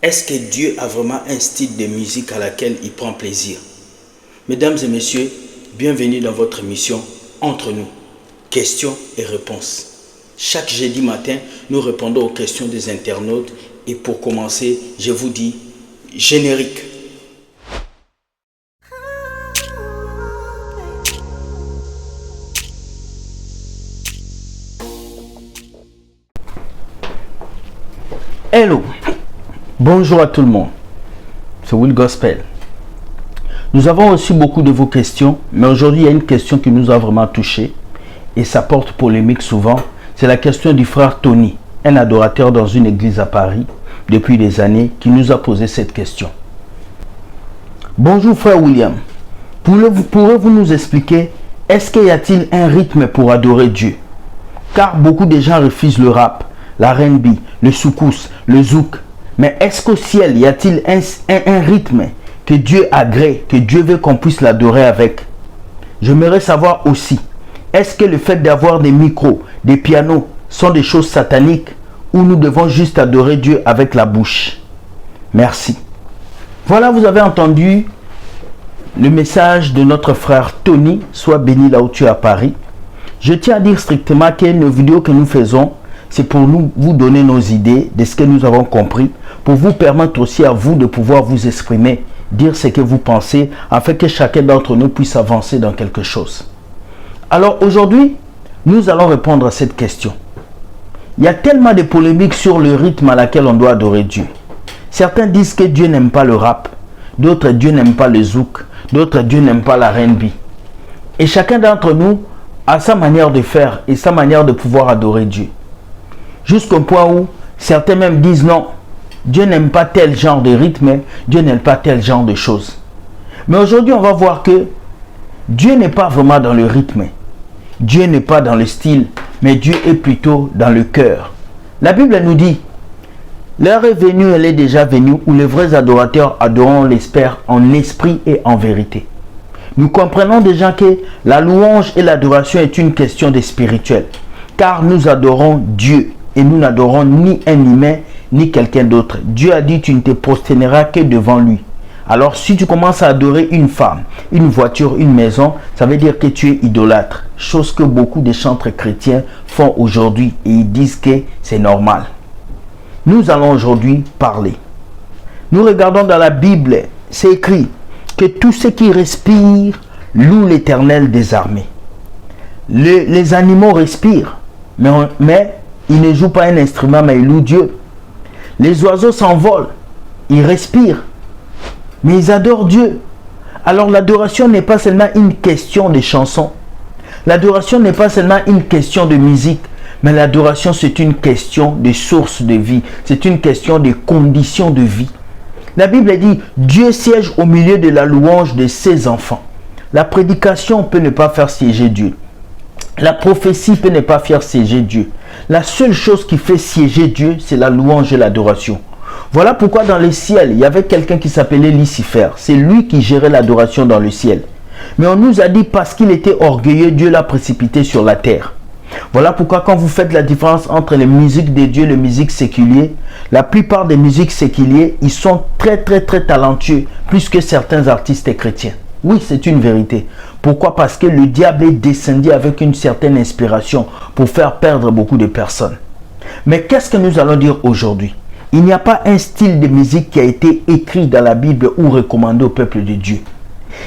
Est-ce que Dieu a vraiment un style de musique à laquelle il prend plaisir? Mesdames et messieurs, bienvenue dans votre émission Entre nous, questions et réponses. Chaque jeudi matin, nous répondons aux questions des internautes et pour commencer, je vous dis générique. Hello, bonjour à tout le monde, c'est Will Gospel. Nous avons reçu beaucoup de vos questions, mais aujourd'hui il y a une question qui nous a vraiment touché et ça porte polémique souvent. C'est la question du frère Tony, un adorateur dans une église à Paris depuis des années, qui nous a posé cette question. Bonjour frère William, pourrez-vous nous expliquer, est-ce qu'il y a-t-il un rythme pour adorer Dieu? Car beaucoup de gens refusent le rap, la R&B, le soukous, le zouk. Mais est-ce qu'au ciel, y a-t-il un rythme que Dieu agrée, que Dieu veut qu'on puisse l'adorer avec? J'aimerais savoir aussi, est-ce que le fait d'avoir des micros, des pianos, sont des choses sataniques ou nous devons juste adorer Dieu avec la bouche? Merci. Voilà, vous avez entendu le message de notre frère Tony, sois béni là où tu es à Paris. Je tiens à dire strictement que nos vidéos que nous faisons, c'est pour vous donner nos idées de ce que nous avons compris, pour vous permettre aussi à vous de pouvoir vous exprimer, dire ce que vous pensez, afin que chacun d'entre nous puisse avancer dans quelque chose. Alors aujourd'hui, nous allons répondre à cette question. Il y a tellement de polémiques sur le rythme à laquelle on doit adorer Dieu. Certains disent que Dieu n'aime pas le rap, d'autres Dieu n'aime pas le zouk, d'autres Dieu n'aime pas la R&B. Et chacun d'entre nous a sa manière de faire et sa manière de pouvoir adorer Dieu. Jusqu'au point où certains même disent non, Dieu n'aime pas tel genre de rythme, Dieu n'aime pas tel genre de choses. Mais aujourd'hui, on va voir que Dieu n'est pas vraiment dans le rythme. Dieu n'est pas dans le style, mais Dieu est plutôt dans le cœur. La Bible nous dit, l'heure est venue, elle est déjà venue, où les vrais adorateurs adoreront l'Espère en esprit et en vérité. Nous comprenons déjà que la louange et l'adoration est une question de spirituel, car nous adorons Dieu. Et nous n'adorons ni un humain, ni quelqu'un d'autre. Dieu a dit, tu ne te prosterneras que devant lui. Alors si tu commences à adorer une femme, une voiture, une maison, ça veut dire que tu es idolâtre. Chose que beaucoup de chantres chrétiens font aujourd'hui et ils disent que c'est normal. Nous allons aujourd'hui parler. Nous regardons dans la Bible, c'est écrit que tous ceux qui respirent louent l'Éternel des armées. Les animaux respirent, mais ils ne jouent pas un instrument, mais ils louent Dieu. Les oiseaux s'envolent, ils respirent, mais ils adorent Dieu. Alors l'adoration n'est pas seulement une question de chansons. L'adoration n'est pas seulement une question de musique, mais l'adoration c'est une question de source de vie. C'est une question de conditions de vie. La Bible dit, Dieu siège au milieu de la louange de ses enfants. La prédication peut ne pas faire siéger Dieu. La prophétie peut ne pas faire siéger Dieu. La seule chose qui fait siéger Dieu, c'est la louange et l'adoration. Voilà pourquoi dans le ciel, il y avait quelqu'un qui s'appelait Lucifer. C'est lui qui gérait l'adoration dans le ciel. Mais on nous a dit parce qu'il était orgueilleux, Dieu l'a précipité sur la terre. Voilà pourquoi quand vous faites la différence entre les musiques de Dieu et les musiques séculières, la plupart des musiques séculières, ils sont très talentueux, plus que certains artistes chrétiens. Oui, c'est une vérité. Pourquoi? Parce que le diable est descendu avec une certaine inspiration pour faire perdre beaucoup de personnes. Mais qu'est-ce que nous allons dire aujourd'hui? Il n'y a pas un style de musique qui a été écrit dans la Bible ou recommandé au peuple de Dieu.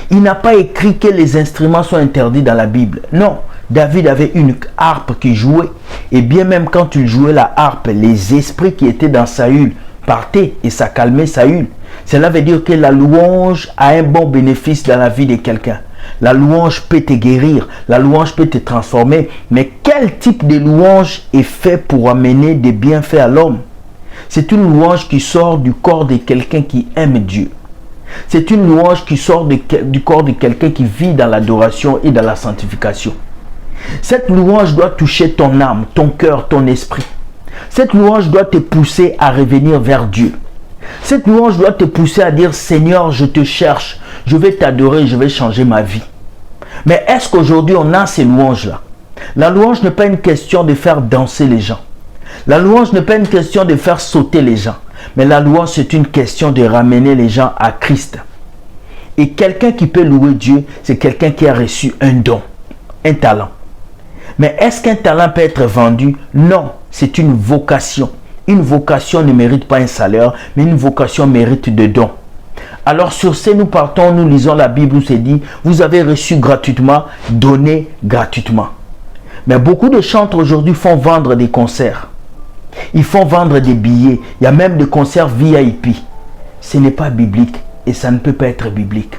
Il n'a pas écrit que les instruments sont interdits dans la Bible. Non, David avait une harpe qui jouait. Et bien même quand il jouait la harpe, les esprits qui étaient dans Saül partaient et ça calmait Saül. Cela veut dire que la louange a un bon bénéfice dans la vie de quelqu'un. La louange peut te guérir, la louange peut te transformer. Mais quel type de louange est fait pour amener des bienfaits à l'homme? C'est une louange qui sort du corps de quelqu'un qui aime Dieu. C'est une louange qui sort du corps de quelqu'un qui vit dans l'adoration et dans la sanctification. Cette louange doit toucher ton âme, ton cœur, ton esprit. Cette louange doit te pousser à revenir vers Dieu. Cette louange doit te pousser à dire, Seigneur, je te cherche, je vais t'adorer, je vais changer ma vie. Mais est-ce qu'aujourd'hui on a ces louanges-là? La louange n'est pas une question de faire danser les gens. La louange n'est pas une question de faire sauter les gens. Mais la louange, c'est une question de ramener les gens à Christ. Et quelqu'un qui peut louer Dieu, c'est quelqu'un qui a reçu un don, un talent. Mais est-ce qu'un talent peut être vendu? Non, c'est une vocation. Une vocation ne mérite pas un salaire, mais une vocation mérite de dons. Alors sur ce, nous partons, nous lisons la Bible où c'est dit, vous avez reçu gratuitement, donnez gratuitement. Mais beaucoup de chantres aujourd'hui font vendre des concerts. Ils font vendre des billets. Il y a même des concerts VIP. Ce n'est pas biblique et ça ne peut pas être biblique.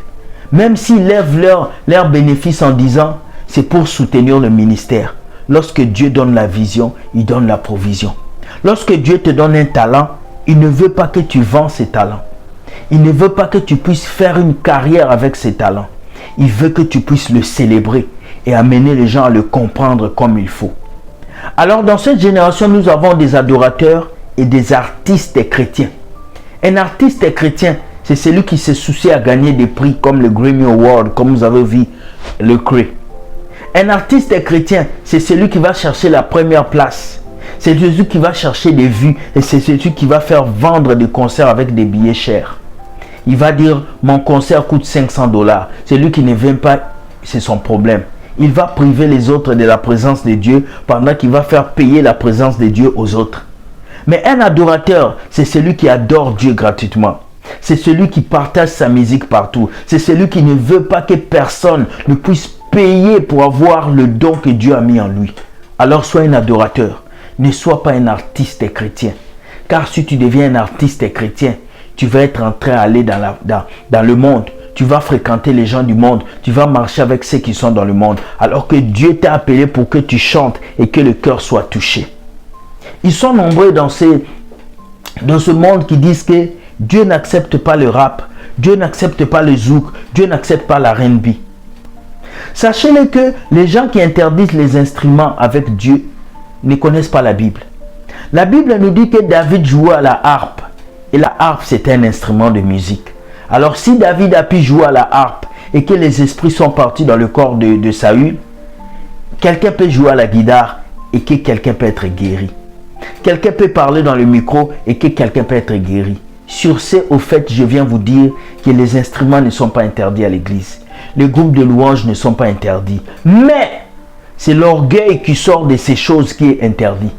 Même s'ils lèvent leur bénéfice en disant, c'est pour soutenir le ministère. Lorsque Dieu donne la vision, il donne la provision. Lorsque Dieu te donne un talent, il ne veut pas que tu vends ces talents. Il ne veut pas que tu puisses faire une carrière avec ces talents. Il veut que tu puisses le célébrer et amener les gens à le comprendre comme il faut. Alors dans cette génération, nous avons des adorateurs et des artistes chrétiens. Un artiste chrétien, c'est celui qui se soucie à gagner des prix comme le Grammy Award, comme vous avez vu le CRE. Un artiste chrétien, c'est celui qui va chercher la première place. C'est celui qui va chercher des vues et c'est celui qui va faire vendre des concerts avec des billets chers. Il va dire, mon concert coûte 500 $. Celui qui ne vient pas, c'est son problème. Il va priver les autres de la présence de Dieu pendant qu'il va faire payer la présence de Dieu aux autres. Mais un adorateur, c'est celui qui adore Dieu gratuitement. C'est celui qui partage sa musique partout. C'est celui qui ne veut pas que personne ne puisse payer pour avoir le don que Dieu a mis en lui. Alors sois un adorateur. Ne sois pas un artiste chrétien. Car si tu deviens un artiste chrétien, tu vas être en train d'aller dans le monde. Tu vas fréquenter les gens du monde. Tu vas marcher avec ceux qui sont dans le monde. Alors que Dieu t'a appelé pour que tu chantes et que le cœur soit touché. Ils sont nombreux dans ce monde qui disent que Dieu n'accepte pas le rap. Dieu n'accepte pas le zouk. Dieu n'accepte pas la R&B. Sachez-le que les gens qui interdisent les instruments avec Dieu ne connaissent pas la Bible. La Bible nous dit que David jouait à la harpe. Et la harpe, c'est un instrument de musique. Alors si David a pu jouer à la harpe et que les esprits sont partis dans le corps de Saül, quelqu'un peut jouer à la guitare et que quelqu'un peut être guéri. Quelqu'un peut parler dans le micro et que quelqu'un peut être guéri. Sur ce, au fait, je viens vous dire que les instruments ne sont pas interdits à l'église. Les groupes de louanges ne sont pas interdits. Mais c'est l'orgueil qui sort de ces choses qui est interdit.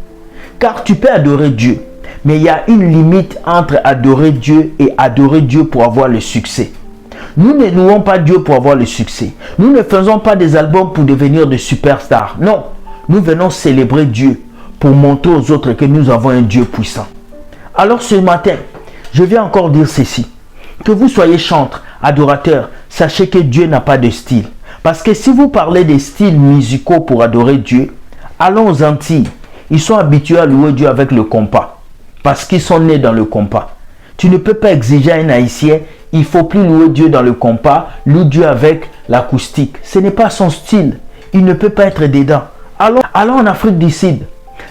Car tu peux adorer Dieu. Mais il y a une limite entre adorer Dieu et adorer Dieu pour avoir le succès. Nous ne louons pas Dieu pour avoir le succès. Nous ne faisons pas des albums pour devenir des superstars. Non, nous venons célébrer Dieu pour montrer aux autres que nous avons un Dieu puissant. Alors ce matin, je viens encore dire ceci. Que vous soyez chantre, adorateur, sachez que Dieu n'a pas de style. Parce que si vous parlez des styles musicaux pour adorer Dieu, allons aux Antilles. Ils sont habitués à louer Dieu avec le compas. Parce qu'ils sont nés dans le compas. Tu ne peux pas exiger à un Haïtien, il ne faut plus louer Dieu dans le compas, loue Dieu avec l'acoustique. Ce n'est pas son style. Il ne peut pas être dedans. Allons en Afrique du Sud.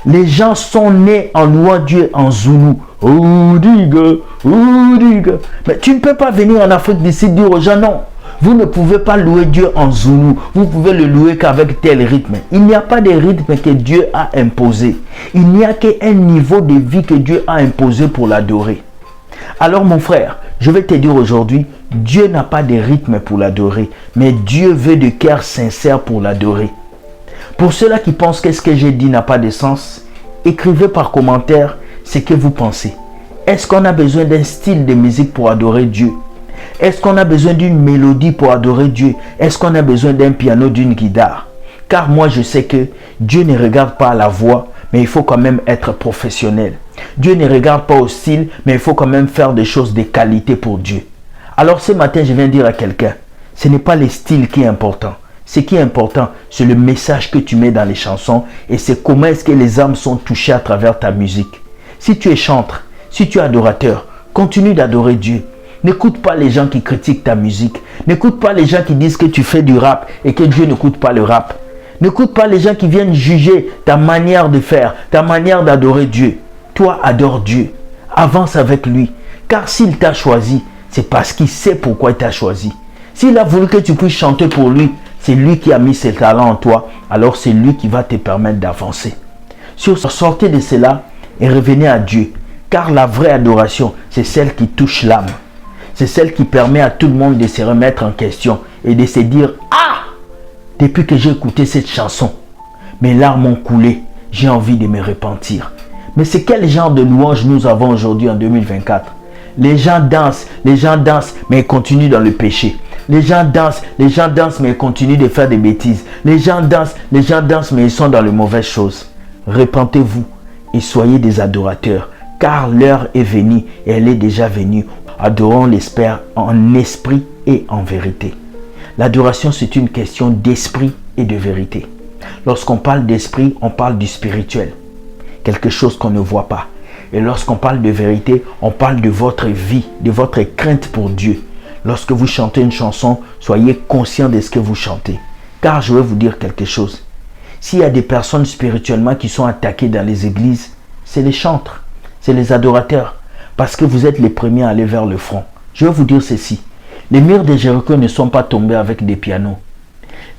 Les gens sont nés en louant Dieu en Zoulou. Oudiga, oudiga. Mais tu ne peux pas venir en Afrique du Sud dire aux gens non. Vous ne pouvez pas louer Dieu en Zoulou. Vous pouvez le louer qu'avec tel rythme. Il n'y a pas de rythme que Dieu a imposé. Il n'y a qu'un niveau de vie que Dieu a imposé pour l'adorer. Alors mon frère, je vais te dire aujourd'hui, Dieu n'a pas de rythme pour l'adorer. Mais Dieu veut de cœur sincère pour l'adorer. Pour ceux-là qui pensent que ce que j'ai dit n'a pas de sens, écrivez par commentaire ce que vous pensez. Est-ce qu'on a besoin d'un style de musique pour adorer Dieu? Est-ce qu'on a besoin d'une mélodie pour adorer Dieu? Est-ce qu'on a besoin d'un piano, d'une guitare? Car moi je sais que Dieu ne regarde pas à la voix, mais il faut quand même être professionnel. Dieu ne regarde pas au style, mais il faut quand même faire des choses de qualité pour Dieu. Alors ce matin, je viens dire à quelqu'un, ce n'est pas le style qui est important. Ce qui est important, c'est le message que tu mets dans les chansons et c'est comment est-ce que les âmes sont touchées à travers ta musique. Si tu es chantre, si tu es adorateur, continue d'adorer Dieu. N'écoute pas les gens qui critiquent ta musique. N'écoute pas les gens qui disent que tu fais du rap et que Dieu n'écoute pas le rap. N'écoute pas les gens qui viennent juger ta manière de faire, ta manière d'adorer Dieu. Toi, adore Dieu. Avance avec lui. Car s'il t'a choisi, c'est parce qu'il sait pourquoi il t'a choisi. S'il a voulu que tu puisses chanter pour lui, c'est lui qui a mis ses talents en toi. Alors c'est lui qui va te permettre d'avancer. Sortez de cela et revenez à Dieu. Car la vraie adoration, c'est celle qui touche l'âme. C'est celle qui permet à tout le monde de se remettre en question et de se dire « Ah, depuis que j'ai écouté cette chanson, mes larmes ont coulé, j'ai envie de me repentir. » Mais c'est quel genre de louange nous avons aujourd'hui en 2024? Les gens dansent, mais ils continuent dans le péché. Les gens dansent, mais ils continuent de faire des bêtises. Les gens dansent, mais ils sont dans les mauvaises choses. Repentez-vous et soyez des adorateurs, car l'heure est venue et elle est déjà venue. Adorons l'Espère en esprit et en vérité. L'adoration, c'est une question d'esprit et de vérité. Lorsqu'on parle d'esprit, on parle du spirituel, quelque chose qu'on ne voit pas. Et lorsqu'on parle de vérité, on parle de votre vie, de votre crainte pour Dieu. Lorsque vous chantez une chanson, soyez conscient de ce que vous chantez. Car je vais vous dire quelque chose. S'il y a des personnes spirituellement qui sont attaquées dans les églises, c'est les chantres, c'est les adorateurs. Parce que vous êtes les premiers à aller vers le front. Je vais vous dire ceci. Les murs de Jéricho ne sont pas tombés avec des pianos.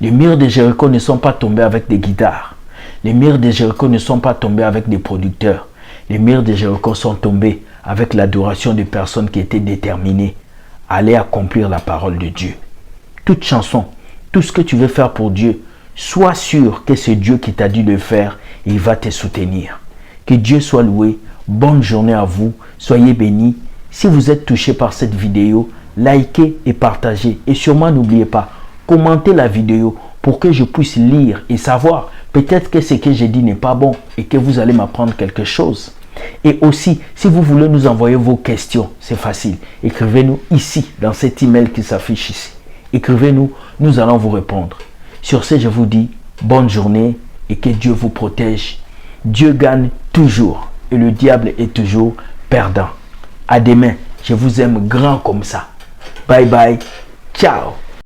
Les murs de Jéricho ne sont pas tombés avec des guitares. Les murs de Jéricho ne sont pas tombés avec des producteurs. Les murs de Jéricho sont tombés avec l'adoration de personnes qui étaient déterminées à aller accomplir la parole de Dieu. Toute chanson, tout ce que tu veux faire pour Dieu, sois sûr que c'est Dieu qui t'a dit de le faire et il va te soutenir. Que Dieu soit loué. Bonne journée à vous. Soyez bénis. Si vous êtes touché par cette vidéo, likez et partagez. Et sûrement n'oubliez pas, commentez la vidéo pour que je puisse lire et savoir peut-être que ce que j'ai dit n'est pas bon et que vous allez m'apprendre quelque chose. Et aussi, si vous voulez nous envoyer vos questions, c'est facile. Écrivez-nous ici, dans cet email qui s'affiche ici. Écrivez-nous, nous allons vous répondre. Sur ce, je vous dis bonne journée et que Dieu vous protège. Dieu gagne toujours et le diable est toujours perdant. À demain, je vous aime grand comme ça. Bye bye, ciao.